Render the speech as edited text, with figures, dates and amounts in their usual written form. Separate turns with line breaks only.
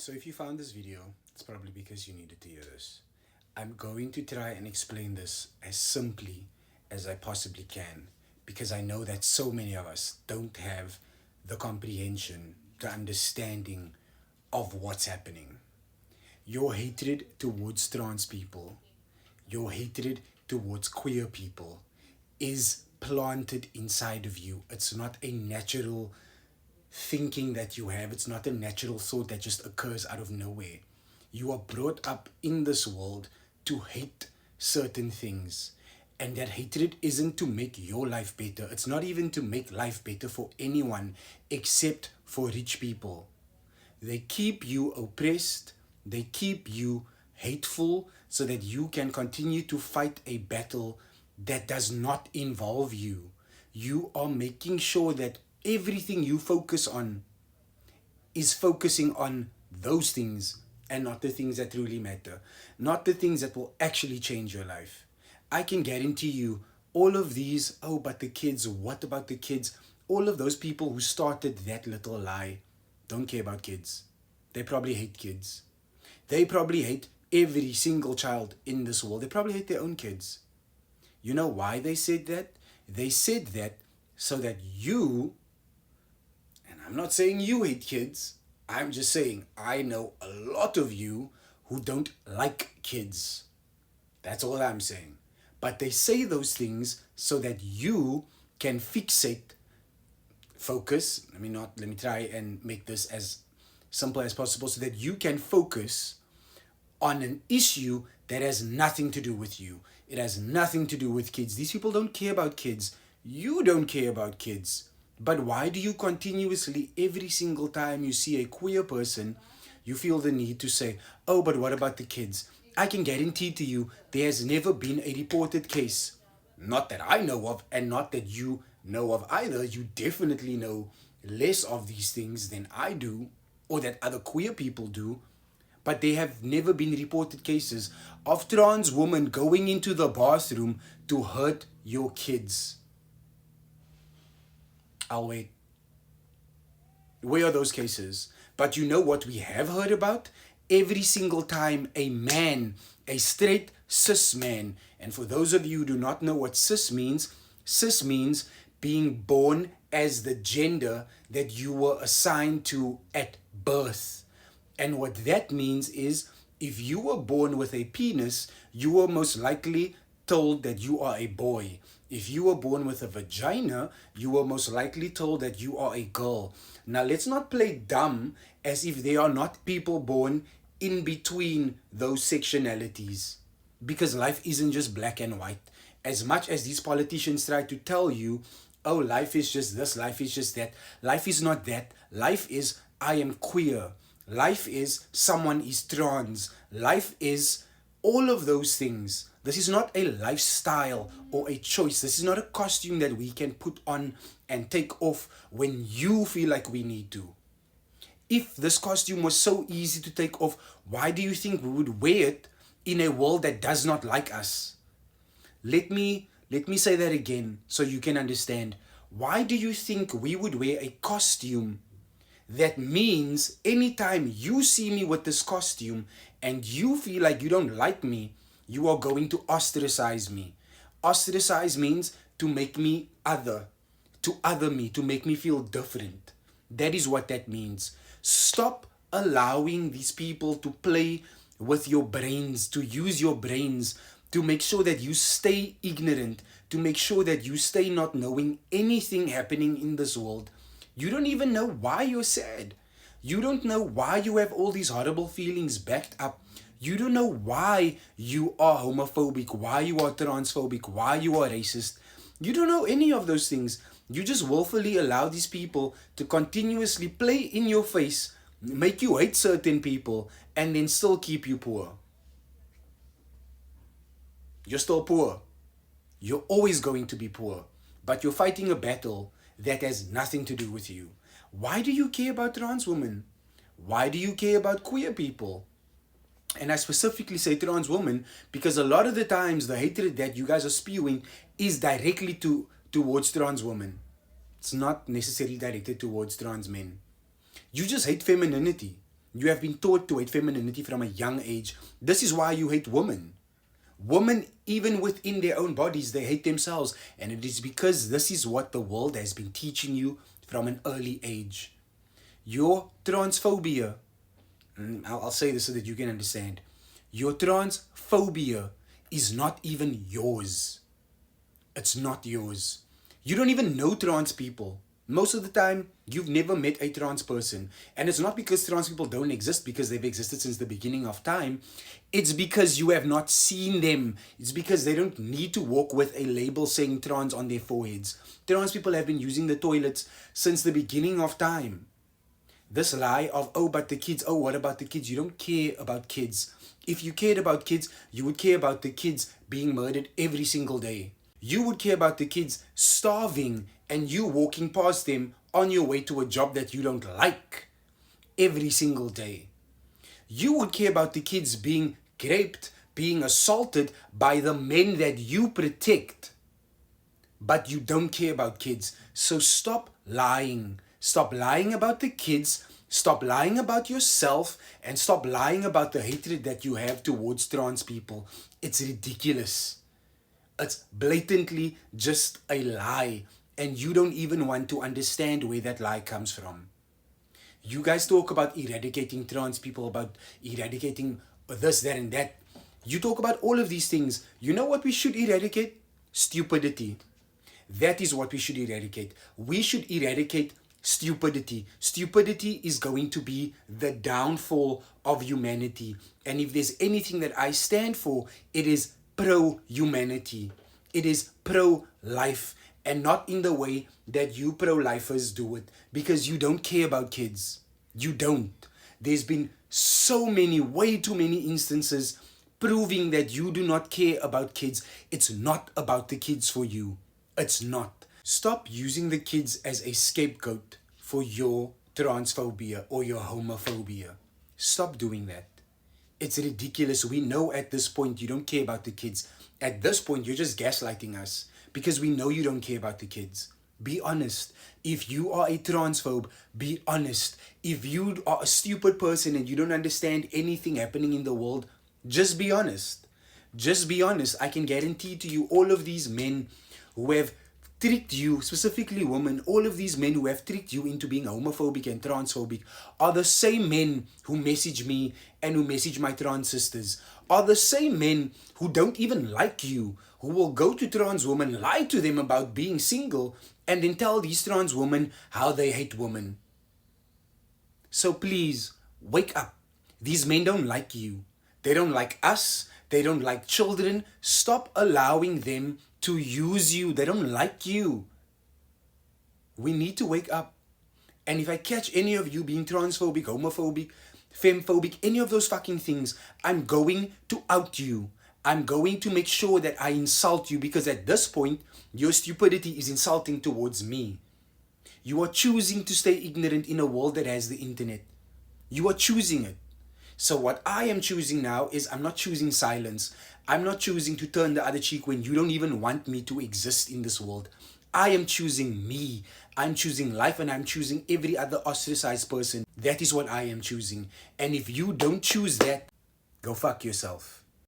So if you found this video, it's probably because you needed to hear this. I'm going to try and explain this as simply as I possibly can because I know that so many of us don't have the comprehension, the understanding of what's happening. Your hatred towards trans people, your hatred towards queer people is planted inside of you. It's not a natural thinking that you have. It's not a natural thought that just occurs out of nowhere. You are brought up in this world to hate certain things. And that hatred isn't to make your life better. It's not even to make life better for anyone except for rich people. They keep you oppressed, they keep you hateful so that you can continue to fight a battle that does not involve you. You are making sure that everything you focus on is focusing on those things and not the things that truly matter, not the things that will actually change your life. I can guarantee you, all of these, oh, but the kids, what about the kids? All of those people who started that little lie don't care about kids. They probably hate kids. They probably hate every single child in this world. They probably hate their own kids. You know why they said that? They said that so that you, and I'm not saying you hate kids, I'm just saying I know a lot of you who don't like kids. That's all I'm saying. But they say those things so that you can fixate, focus. Let me try and make this as simple as possible so that you can focus on an issue that has nothing to do with you. It has nothing to do with kids. These people don't care about kids. You don't care about kids. But why do you continuously, every single time you see a queer person, you feel the need to say, oh, but what about the kids? I can guarantee to you there has never been a reported case, not that I know of, and not that you know of either. You definitely know less of these things than I do, or that other queer people do. But there have never been reported cases of trans women going into the bathroom to hurt your kids. I'll wait. Where are those cases? But you know what we have heard about? Every single time a man, a straight cis man, and for those of you who do not know what cis means being born as the gender that you were assigned to at birth. And what that means is if you were born with a penis, you were most likely told that you are a boy. If you were born with a vagina, you were most likely told that you are a girl. Now, let's not play dumb as if there are not people born in between those sectionalities. Because life isn't just black and white. As much as these politicians try to tell you, oh, life is just this, life is just that. Life is not that. Life is, I am queer. Life is, someone is trans. Life is all of those things. This is not a lifestyle or a choice. This is not a costume that we can put on and take off when you feel like we need to. If this costume was so easy to take off, why do you think we would wear it in a world that does not like us? Let me say that again so you can understand. Why do you think we would wear a costume that means anytime you see me with this costume and you feel like you don't like me, you are going to ostracize me? Ostracize means to make me other, to other me, to make me feel different. That is what that means. Stop allowing these people to play with your brains, to use your brains, to make sure that you stay ignorant, to make sure that you stay not knowing anything happening in this world. You don't even know why you're sad. You don't know why you have all these horrible feelings backed up. You don't know why you are homophobic, why you are transphobic, why you are racist. You don't know any of those things. You just willfully allow these people to continuously play in your face, make you hate certain people, and then still keep you poor. You're still poor. You're always going to be poor. But you're fighting a battle that has nothing to do with you. Why do you care about trans women? Why do you care about queer people? And I specifically say trans women because a lot of the times the hatred that you guys are spewing is directly towards trans women. It's not necessarily directed towards trans men. You just hate femininity. You have been taught to hate femininity from a young age. This is why you hate women. Women, even within their own bodies, they hate themselves. And it is because this is what the world has been teaching you from an early age. Your transphobia, I'll say this so that you can understand. Your transphobia is not even yours. It's not yours. You don't even know trans people. Most of the time, you've never met a trans person. And it's not because trans people don't exist, because they've existed since the beginning of time. It's because you have not seen them. It's because they don't need to walk with a label saying trans on their foreheads. Trans people have been using the toilets since the beginning of time. This lie of, oh, but the kids, oh, what about the kids? You don't care about kids. If you cared about kids, you would care about the kids being murdered every single day. You would care about the kids starving and you walking past them on your way to a job that you don't like every single day. You would care about the kids being raped, being assaulted by the men that you protect. But you don't care about kids. So stop lying. Stop lying about the kids. Stop lying about yourself. And stop lying about the hatred that you have towards trans people. It's ridiculous. It's blatantly just a lie. And you don't even want to understand where that lie comes from. You guys talk about eradicating trans people, about eradicating this, that, and that. You talk about all of these things. You know what we should eradicate? Stupidity. That is what we should eradicate. We should eradicate stupidity. Stupidity is going to be the downfall of humanity. And if there's anything that I stand for, it is pro-humanity. It is pro-life. And not in the way that you pro-lifers do it. Because you don't care about kids. You don't. There's been so many, way too many instances proving that you do not care about kids. It's not about the kids for you. It's not. Stop using the kids as a scapegoat for your transphobia or your homophobia. Stop doing that. It's ridiculous. We know at this point you don't care about the kids. At this point, you're just gaslighting us because we know you don't care about the kids. Be honest. If you are a transphobe, be honest. If you are a stupid person and you don't understand anything happening in the world, just be honest. Just be honest. I can guarantee to you all of these men who have tricked you, specifically women, all of these men who have tricked you into being homophobic and transphobic are the same men who message me and who message my trans sisters, are the same men who don't even like you, who will go to trans women, lie to them about being single, and then tell these trans women how they hate women. So please, wake up. These men don't like you. They don't like us. They don't like children. Stop allowing them to use you. They don't like you. We need to wake up. And if I catch any of you being transphobic, homophobic, femphobic, any of those fucking things, I'm going to out you. I'm going to make sure that I insult you, because at this point, your stupidity is insulting towards me. You are choosing to stay ignorant in a world that has the internet. You are choosing it. So what I am choosing now is I'm not choosing silence. I'm not choosing to turn the other cheek when you don't even want me to exist in this world. I am choosing me. I'm choosing life, and I'm choosing every other ostracized person. That is what I am choosing. And if you don't choose that, go fuck yourself.